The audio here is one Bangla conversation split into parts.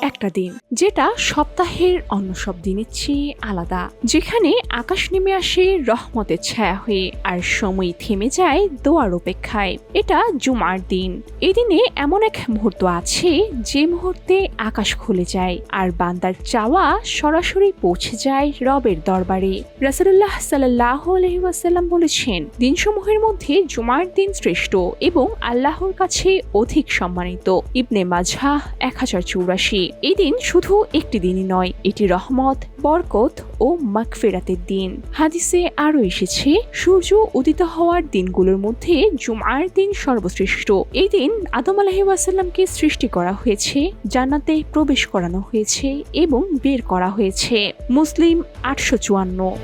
একটা দিন যেটা সপ্তাহের অন্য সব দিনের চেয়ে আলাদা, যেখানে আকাশ নেমে আসে রহমতের ছায়া হয়ে আর সময় থেমে যায় দোয়ার অপেক্ষায়। এটা জুমার দিন। এই দিনে এমন এক মুহূর্ত আছে যে মুহূর্তে আকাশ খুলে যায় আর বান্দার চাওয়া সরাসরি পৌঁছে যায় রবের দরবারে। রাসূলুল্লাহ সাল্লাল্লাহু আলাইহি ওয়াসাল্লাম বলেছেন, দিনসমূহের মধ্যে জুমার দিন শ্রেষ্ঠ এবং আল্লাহর কাছে অধিক সম্মানিত। ইবনে মাজাহ 1084। এই দিন শুধু একটি দিনই নয়, এটি রহমত, বরকত ও মাগফিরাতের দিন। হাদিসে আরো এসেছে, সূর্য উদিত হওয়ার দিনগুলোর মধ্যে জুমার দিন সর্বশ্রেষ্ঠ। এই দিন আদম আলাইহিস সালামকে সৃষ্টি করা হয়েছে, জান্নাতে প্রবেশ করানো হয়েছে এবং বের করা হয়েছে। মুসলিম 854।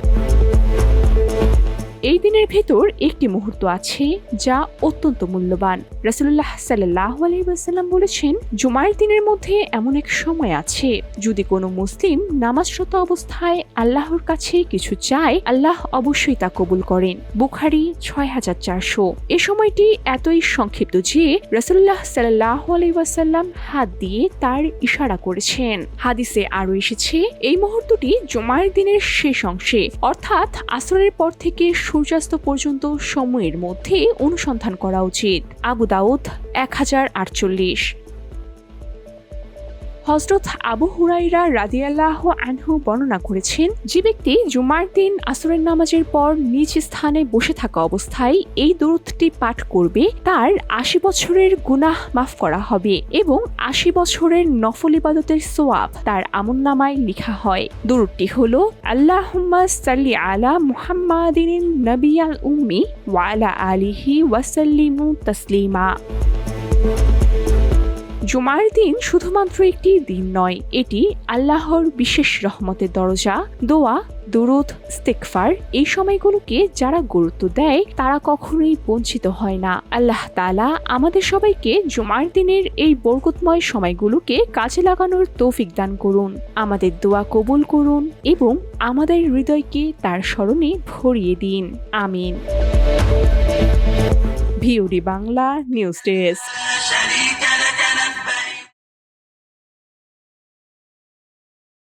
এই দিনের ভেতর একটি মুহূর্ত আছে যা অত্যন্ত মূল্যবান। রাসূলুল্লাহ সাল্লাল্লাহু আলাইহি ওয়াসাল্লাম বলেছেন, জুমার দিনের মধ্যে এমন এক সময় আছে, যদি কোনো মুসলিম নামাজরত অবস্থায় আল্লাহর কাছে কিছু চায়, আল্লাহ অবশ্যই তা কবুল করেন। বুখারী 6400। এই সময়টি এতই সংক্ষিপ্ত যে রাসূলুল্লাহ সাল্লাল্লাহু আলাইহি ওয়াসাল্লাম হাত দিয়ে তার ইশারা করেছেন। হাদিসে আরো এসেছে, এই মুহূর্তটি জুমার দিনের শেষ অংশে, অর্থাৎ আসরের পর থেকে সূর্যাস্ত পর্যন্ত সময়ের মধ্যে অনুসন্ধান করা উচিত। আবু দাউদ 1048। হযরত আবু হুরায়রা রাদিয়াল্লাহু আনহু বর্ণনা করেছেন, যে ব্যক্তি জুমার দিন আসরের নামাজের পর নিজ স্থানে বসে থাকা অবস্থায় এই দরুদটি পাঠ করবে, তার 80 বছরের গুনাহ মাফ করা হবে এবং 80 বছরের নফল ইবাদতের সওয়াব তার আমলনামায় লেখা হয়। দরুদটি হলো, আল্লাহুম্মা সাল্লি আলা মুহাম্মাদিন নাবিয়্যিল উম্মি ওয়া আলা আলিহি ওয়া সাল্লিমু তাসলিমা। জুমার দিন শুধুমাত্র একটি দিন নয়, এটি আল্লাহর বিশেষ রহমতের দরজা। দোয়া, দুরূদ, ইস্তিগফার এই সময়গুলোকে যারা গুরুত্ব দেয় তারা কখনোই বঞ্চিত হয় না। আল্লাহ তাআলা আমাদের সবাইকে জুমার দিনের এই বরকতময় সময়গুলোকে কাজে লাগানোর তৌফিক দান করুন, আমাদের দোয়া কবুল করুন এবং আমাদের হৃদয়কে তার স্মরণে ভরিয়ে দিন। আমিন। VOD Bangla news desk.